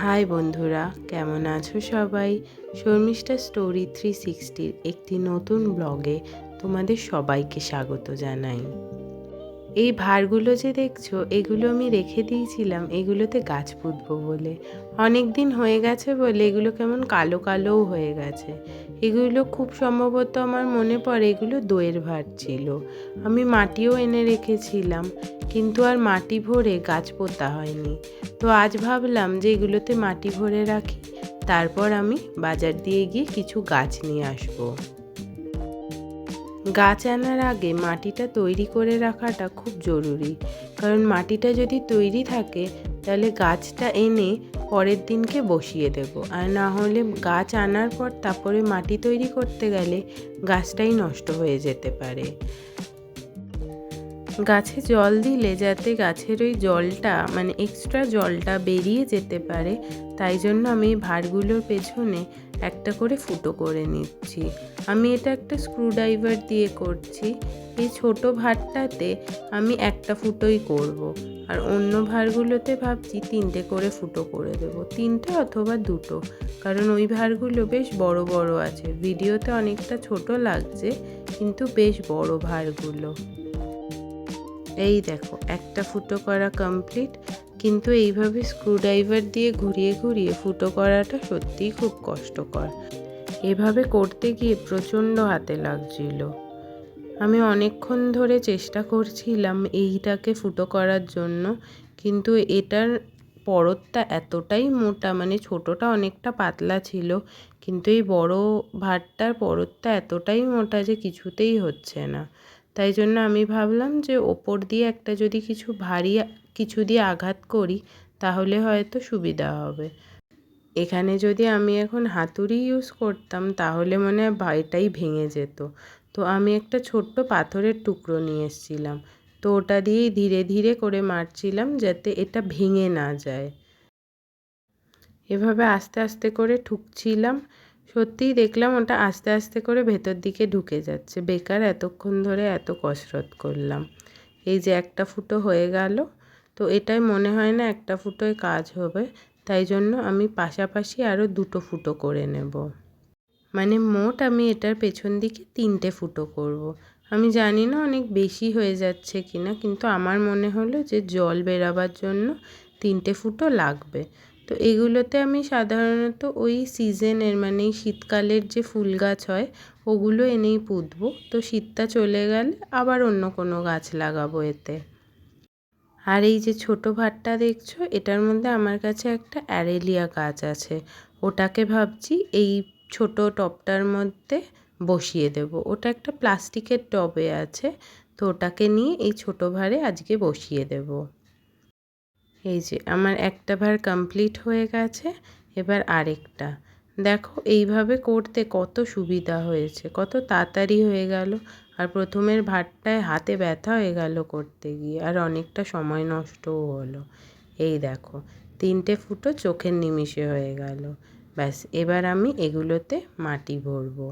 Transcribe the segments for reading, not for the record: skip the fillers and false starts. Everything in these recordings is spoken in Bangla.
হাই বন্ধুরা, কেমন আছো সবাই? শর্মিষ্ঠা স্টোরি 360-র একটি নতুন ব্লগে তোমাদের সবাইকে স্বাগত জানাই। এই ভাঁড়গুলো যে দেখছো, এগুলো আমি রেখে দিয়েছিলাম এগুলোতে গাছ পুঁতবো বলে। অনেক দিন হয়ে গেছে বলে এগুলো কেমন কালো কালোও হয়ে গেছে। এগুলো খুব সম্ভবত আমার মনে পড়ে এগুলো দইয়ের ভাঁড় ছিল। আমি মাটিও এনে রেখেছিলাম, কিন্তু আর মাটি ভরে গাছ পোঁতা হয়নি। তো আজ ভাবলাম যে এগুলোতে মাটি ভরে রাখি, তারপর আমি বাজার দিয়ে গিয়ে কিছু গাছ নিয়ে আসবো। গাছ আনার আগে মাটিটা তৈরি করে রাখাটা খুব জরুরি, কারণ মাটিটা যদি তৈরি থাকে তাহলে গাছটা এনে পরের দিনকে বসিয়ে দেব। আর না হলে গাছ আনার পর তারপরে মাটি তৈরি করতে গেলে গাছটাই নষ্ট হয়ে যেতে পারে। গাছে জল দিলে যাতে গাছের ওই জলটা এক্সট্রা জলটা বেরিয়ে যেতে পারে, তাই জন্য আমি ভাঁড়গুলোর পেছনে একটা করে ফুটো করে নিচ্ছি। আমি এটা একটা স্ক্রুড্রাইভার দিয়ে করছি। এই ছোট ভাঁড়টাতে আমি একটা ফুটোই করব, আর অন্য ভাঁড়গুলোতে ভাবছি 3টে করে ফুটো করে দেব, 3টে অথবা 2টো, কারণ ওই ভাঁড়গুলো বেশ বড় বড় আছে। ভিডিওতে অনেকটা ছোট লাগছে, কিন্তু বেশ বড় ভাঁড়গুলো। এই দেখো, একটা ফুটো করা কমপ্লিট। কিন্তু এইভাবে স্ক্রুড্রাইভার দিয়ে ঘুরিয়ে ঘুরিয়ে ফুটো করাটা সত্যিই খুব কষ্টকর। এভাবে করতে গিয়ে প্রচণ্ড হাতে লাগছিল। আমি অনেকক্ষণ ধরে চেষ্টা করছিলাম এইটাকে ফুটো করার জন্য, কিন্তু এটার পরতটা এতটাই মোটা, ছোটোটা অনেকটা পাতলা ছিল, কিন্তু এই বড় ভাঁড়টার পরতটা এতটাই মোটা যে কিছুতেই হচ্ছে না। তাই জন্য আমি ভাবলাম যে ওপর দিয়ে একটা যদি কিছু ভারী কিছু দিয়ে আঘাত করি তাহলে হয়তো সুবিধা হবে। এখানে যদি আমি এখন হাতুড়ি ইউজ করতাম তাহলে মনে হয় এটাই ভেঙে যেত। তো আমি একটা ছোট্ট পাথরের টুকরো নিয়ে এসেছিলাম, তো ওটা দিয়েই ধীরে ধীরে করে মারছিলাম যাতে এটা ভেঙে না যায়। এভাবে আস্তে আস্তে করে ঠুকছিলাম। সত্যিই দেখলাম ওটা আস্তে আস্তে করে ভেতর দিকে ঢুকে যাচ্ছে। বেকার এতক্ষণ ধরে এত কসরত করলাম। এই যে একটা ফুটো হয়ে গেল। তো এটাই মনে হয় না একটা ফুটোয় কাজ হবে, তাই জন্য আমি পাশাপাশি আরও 2টো ফুটো করে নেব। মোট আমি এটার পেছন দিকে 3টে ফুটো করব। আমি জানি না অনেক বেশি হয়ে যাচ্ছে কিনা, কিন্তু আমার মনে হলো যে জল বেরাবার জন্য 3টে ফুটো লাগবে। তো এগুলোতে আমি সাধারণত ওই সিজনের এই শীতকালের যে ফুল গাছ হয় ওগুলো এনেই পুঁতবো। তো শীতটা চলে গেলে আবার অন্য কোনো গাছ লাগাবো এতে। আর এই যে ছোট ভাঁড়টা দেখছো, এটার মধ্যে আমার কাছে একটা অ্যারেলিয়া গাছ আছে। ওটাকে ভাবছি এই ছোট টবটার মধ্যে বসিয়ে দেব। ওটা একটা প্লাস্টিকের টবে আছে, তো ওটাকে নিয়ে এই ছোট ভাঁড়ে আজকে বসিয়ে দেব। এই যে আমার একটা ভাঁড় কমপ্লিট হয়ে গেছে, এবার আরেকটা। দেখো এইভাবে করতে কত সুবিধা হয়েছে, কত তাড়াতাড়ি হয়ে গেল। আর প্রথমের ভাঁড়টায় হাতে ব্যথা হয়ে গেল করতে গিয়ে, আর অনেকটা সময় নষ্টও হলো। এই দেখো 3টে ফুটো চোখের নিমিষে হয়ে গেল। ব্যাস, এবার আমি এগুলোতে মাটি ভরবো।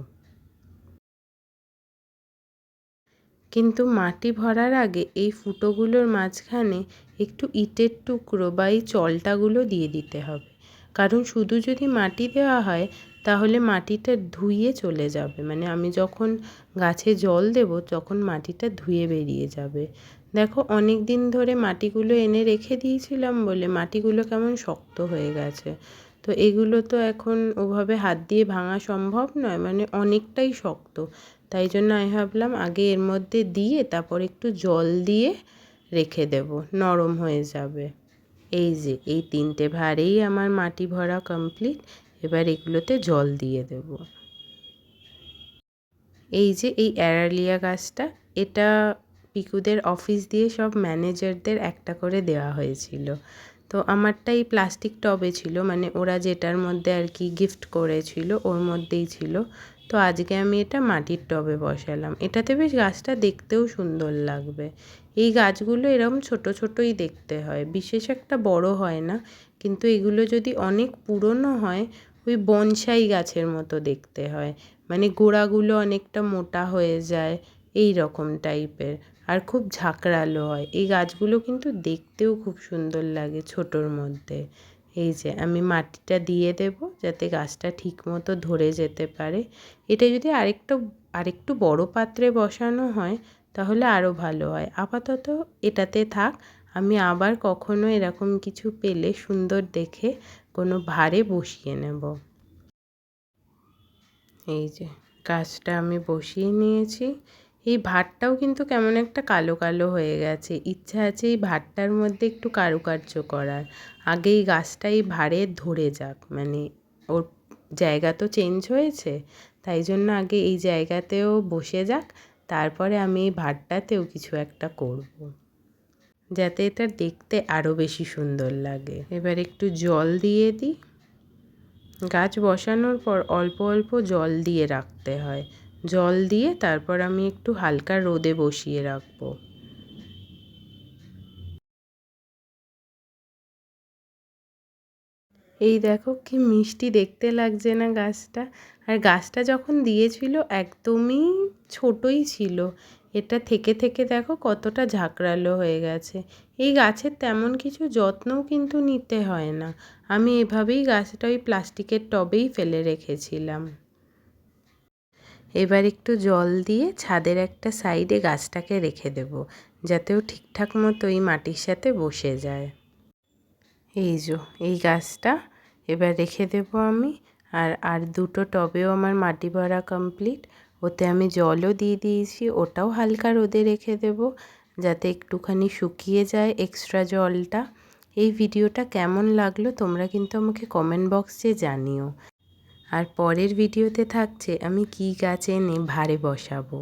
কিন্তু মাটি ভরার আগে এই ফুটোগুলোর মাঝখানে একটু ইটের টুকরো বা এই চলটাগুলো দিয়ে দিতে হবে, কারণ শুধু যদি মাটি দেওয়া হয় তাহলে মাটিটা ধুয়ে চলে যাবে। আমি যখন গাছে জল দেব তখন মাটিটা ধুয়ে বেরিয়ে যাবে। দেখো অনেক দিন ধরে মাটিগুলো এনে রেখে দিয়েছিলাম বলে মাটিগুলো কেমন শক্ত হয়ে গেছে। তো এগুলো তো এখন ওভাবে হাত দিয়ে ভাঙা সম্ভব নয়, অনেকটাই শক্ত। তাই জন্য আমি ভাবলাম আগে এর মধ্যে দিয়ে তারপর একটু জল দিয়ে রেখে দেব, নরম হয়ে যাবে। এই যে এই 3টে ভাঁড়েই আমার মাটি ভরা কমপ্লিট। এবার এগুলোতে জল দিয়ে দেব। এই যে এই অ্যারালিয়া গাছটা, এটা পিকুদের অফিস দিয়ে সব ম্যানেজারদের একটা করে দেওয়া হয়েছিল। তো আমারটা এই প্লাস্টিক টবে ছিল, ওরা যেটার মধ্যে আর কি গিফট করেছিল ওর মধ্যেই ছিল। তো আজকে আমি এটা মাটির টবে বসালাম। এটাতে বেশ গাছটা দেখতেও সুন্দর লাগবে। এই গাছগুলো এরকম ছোট ছোটই দেখতে হয়, বিশেষ একটা বড় হয় না। কিন্তু এগুলো যদি অনেক পুরনো হয় ওই বনসাই গাছের মতো দেখতে হয়। গোড়াগুলো অনেকটা মোটা হয়ে যায়, এই রকম টাইপের, আর খুব ঝাঁকড়ালো হয়। এই গাছগুলো কিন্তু দেখতেও খুব সুন্দর লাগে ছোটোর মধ্যে। এই যে আমি মাটিটা দিয়ে দেব যাতে গাছটা ঠিক মতো ধরে যেতে পারে। এটা যদি আরেকটু বড় পাত্রে বসানো হয় তাহলে আরও ভালো হয়। আপাতত এটাতে থাক, আমি আবার কখনো এরকম কিছু পেলে সুন্দর দেখে কোনো ভারে বসিয়ে নেব। এই যে গাছটা আমি বসিয়ে নিয়েছি। এই ভাতটাও কিন্তু কেমন একটা কালো কালো হয়ে গেছে। ইচ্ছা আছে এই ভাতটার মধ্যে একটু কারুকার্য করার। আগে এই গাছটা এই ভারে ধরে যাক, মানে ওর জায়গা তো চেঞ্জ হয়েছে, তাই জন্য আগে এই জায়গাতেও বসে যাক, তারপরে আমি এই ভাতটাতেও কিছু একটা করব, যাতে এটা দেখতে আরও বেশি সুন্দর লাগে। এবার একটু জল দিয়ে দিই। গাছ বসানোর পর অল্প অল্প জল দিয়ে রাখতে হয়। জল দিয়ে তারপর আমি একটু হালকা রোদে বসিয়ে রাখবো। এই দেখো কি মিষ্টি দেখতে লাগছে না গাছটা। আর গাছটা যখন দিয়েছিল একদমই ছোটই ছিল, এটা থেকে থেকে দেখো কতটা ঝাঁকড়ালো হয়ে গেছে। এই গাছের তেমন কিছু যত্নও কিন্তু নিতে হয় না। আমি এভাবেই গাছটা ওই প্লাস্টিকের টবেই ফেলে রেখেছিলাম। এবার একটু জল দিয়ে ছাদের একটা সাইডে গাছটাকে রেখে দেব, যাতে ও ঠিকঠাক মতো এই মাটির সাথে বসে যায়। এই গাছটা এবার রেখে দেব আমি। আর দুটো টবেও আমার মাটি ভরা কমপ্লিট। ওতে আমি জলও দিয়ে দিয়েছি, ওটাও হালকা রোদে রেখে দেব যাতে একটুখানি শুকিয়ে যায় এক্সট্রা জলটা। এই ভিডিওটা কেমন লাগলো তোমরা কিন্তু আমাকে কমেন্ট বক্সে জানিও। আর পরের ভিডিওতে থাকছে আমি কী গাছ এনে ভারে বসাবো।